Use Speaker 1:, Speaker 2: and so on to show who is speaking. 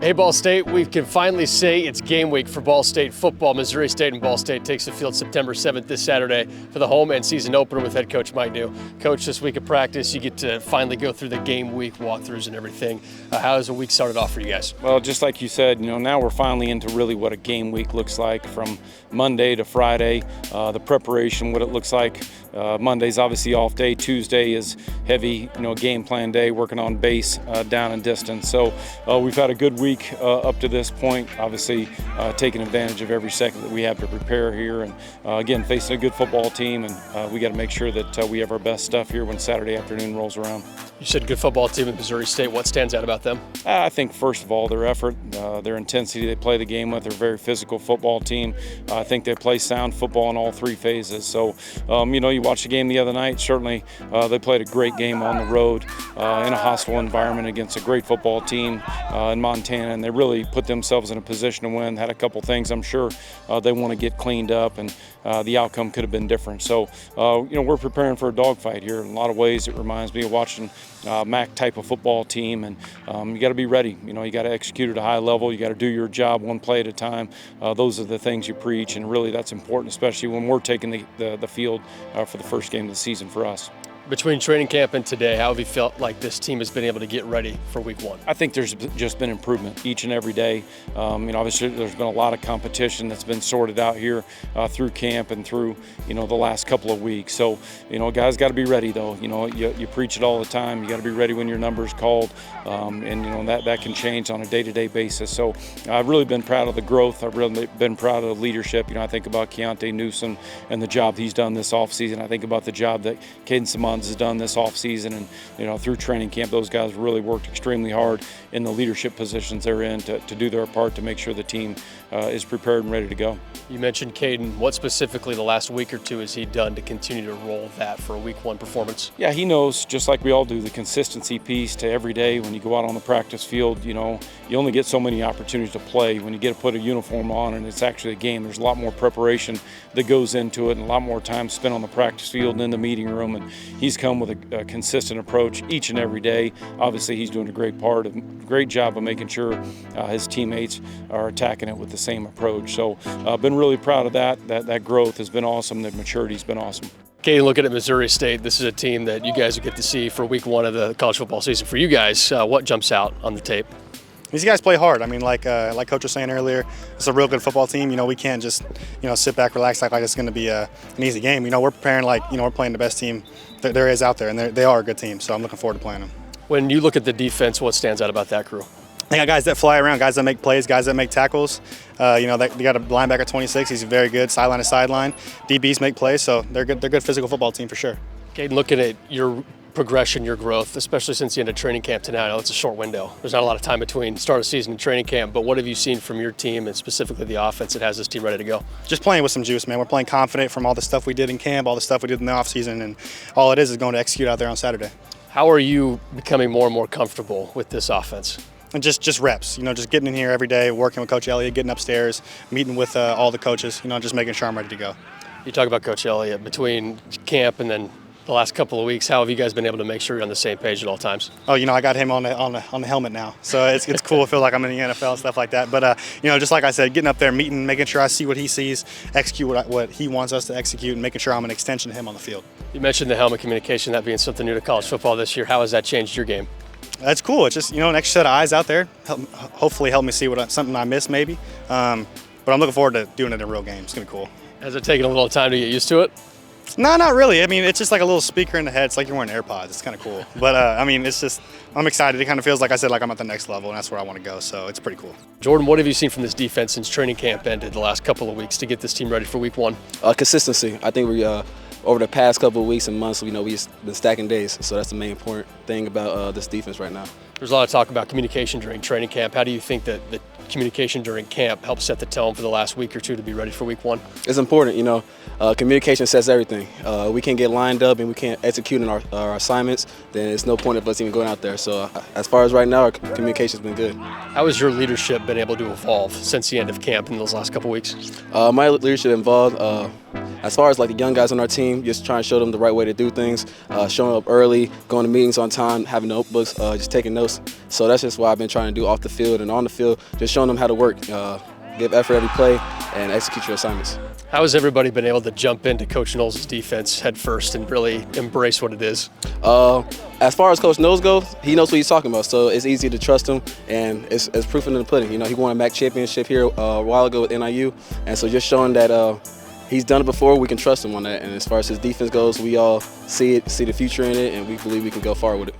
Speaker 1: Hey, Ball State, we can finally say it's game week for Ball State football. Missouri State and Ball State takes the field September 7th this Saturday for the home and season opener with head coach Mike New. Coach, this week of practice, you get to finally go through the game week walkthroughs and everything. How has the week started off for you guys?
Speaker 2: Well, just like you said, now we're finally into really what a game week looks like from Monday to Friday. The preparation, what it looks like. Monday's obviously off day. Tuesday is heavy, game plan day, working on base, down and distance. So we've had a good week up to this point, obviously taking advantage of every second that we have to prepare here. And again, facing a good football team, and we got to make sure that we have our best stuff here when Saturday afternoon rolls around.
Speaker 1: You said good football team at Missouri State. What stands out about them?
Speaker 2: I think, first of all, their effort, their intensity they play the game with. They're a very physical football team. I think they play sound football in all three phases. So, you watched the game the other night. Certainly, they played a great game on the road in a hostile environment against a great football team in Montana, and they really put themselves in a position to win. Had a couple things I'm sure they want to get cleaned up, and the outcome could have been different. So, we're preparing for a dogfight here. In a lot of ways, it reminds me of watching MAC type of football team, and you got to be ready. You got to execute at a high level. You got to do your job one play at a time. Those are the things you preach, and really that's important, especially when we're taking the field for the first game of the season for us.
Speaker 1: Between training camp and today, how have you felt like this team has been able to get ready for week one?
Speaker 2: I think there's just been improvement each and every day. Obviously there's been a lot of competition that's been sorted out here through camp and through, the last couple of weeks. So, guys got to be ready though. You preach it all the time. You got to be ready when your number's called, and that can change on a day-to-day basis. So I've really been proud of the growth. I've really been proud of the leadership. I think about Newcomb and the job he's done this offseason. I think about the job that Caden Simmons has done this offseason, and through training camp, those guys really worked extremely hard in the leadership positions they're in to do their part to make sure the team is prepared and ready to go.
Speaker 1: You mentioned Caden. What specifically the last week or two has he done to continue to roll that for a week one performance?
Speaker 2: Yeah, he knows, just like we all do, the consistency piece to every day. When you go out on the practice field, you only get so many opportunities to play. When you get to put a uniform on and it's actually a game, there's a lot more preparation that goes into it and a lot more time spent on the practice field and in the meeting room. And he's come with a consistent approach each and every day. Obviously, he's doing a great job of making sure his teammates are attacking it with the same approach. So I've been really proud of that growth has been awesome. The maturity's been awesome.
Speaker 1: Okay, looking at Missouri State, this is a team that you guys will get to see for week one of the college football season. For you guys, what jumps out on the tape?
Speaker 3: These guys play hard. Like Coach was saying earlier, it's a real good football team. We can't just, sit back, relax, like it's going to be an easy game. We're preparing we're playing the best team there is out there, and they are a good team. So I'm looking forward to playing them.
Speaker 1: When you look at the defense, what stands out about that crew?
Speaker 3: They got guys that fly around, guys that make plays, guys that make tackles. They got a linebacker 26. He's very good, sideline to sideline. DBs make plays, so they're good. They're a good physical football team for sure.
Speaker 1: Okay, looking at your progression, your growth, especially since the end of training camp tonight. I know it's a short window. There's not a lot of time between start of season and training camp, but what have you seen from your team and specifically the offense that has this team ready to go?
Speaker 3: Just playing with some juice, man. We're playing confident from all the stuff we did in camp, all the stuff we did in the offseason, and all it is going to execute out there on Saturday.
Speaker 1: How are you becoming more and more comfortable with this offense?
Speaker 3: And just reps, just getting in here every day, working with Coach Elliott, getting upstairs, meeting with all the coaches, just making sure I'm ready to go.
Speaker 1: You talk about Coach Elliott between camp and then the last couple of weeks. How have you guys been able to make sure you're on the same page at all times?
Speaker 3: Oh, I got him on the helmet now, so it's cool. I feel like I'm in the NFL and stuff like that. But just like I said, getting up there, meeting, making sure I see what he sees, execute what he wants us to execute, and making sure I'm an extension of him on the field.
Speaker 1: You mentioned the helmet communication, that being something new to college football this year. How has that changed your game?
Speaker 3: That's cool. It's just, an extra set of eyes out there. Hopefully help me see something I missed maybe. But I'm looking forward to doing it in a real game. It's going to be cool.
Speaker 1: Has it taken a little time to get used to it?
Speaker 3: No, not really. It's just like a little speaker in the head. It's like you're wearing AirPods. It's kind of cool. But, it's just, I'm excited. It kind of feels like I'm at the next level, and that's where I want to go. So it's pretty cool.
Speaker 1: Jordan, what have you seen from this defense since training camp ended the last couple of weeks to get this team ready for week one?
Speaker 4: Consistency. I think we over the past couple of weeks and months, we've been stacking days. So that's the main important thing about this defense right now.
Speaker 1: There's a lot of talk about communication during training camp. How do you think that the communication during camp helps set the tone for the last week or two to be ready for week one?
Speaker 4: It's important, communication sets everything. We can't get lined up and we can't execute on our assignments, then it's no point of us even going out there. So as far as right now, our communication's been good.
Speaker 1: How has your leadership been able to evolve since the end of camp in those last couple weeks?
Speaker 4: My leadership involved as far as like the young guys on our team, just trying to show them the right way to do things, showing up early, going to meetings on time, having notebooks, just taking notes. So that's just what I've been trying to do off the field and on the field, just showing them how to work, give effort every play, and execute your assignments.
Speaker 1: How has everybody been able to jump into Coach Knowles' defense head first and really embrace what it is?
Speaker 4: As far as Coach Knowles goes, he knows what he's talking about, so it's easy to trust him, and it's proof in the pudding. You know, he won a MAC championship here a while ago with NIU, and so just showing that he's done it before, we can trust him on that. And as far as his defense goes, we all see the future in it, and we believe we can go far with it.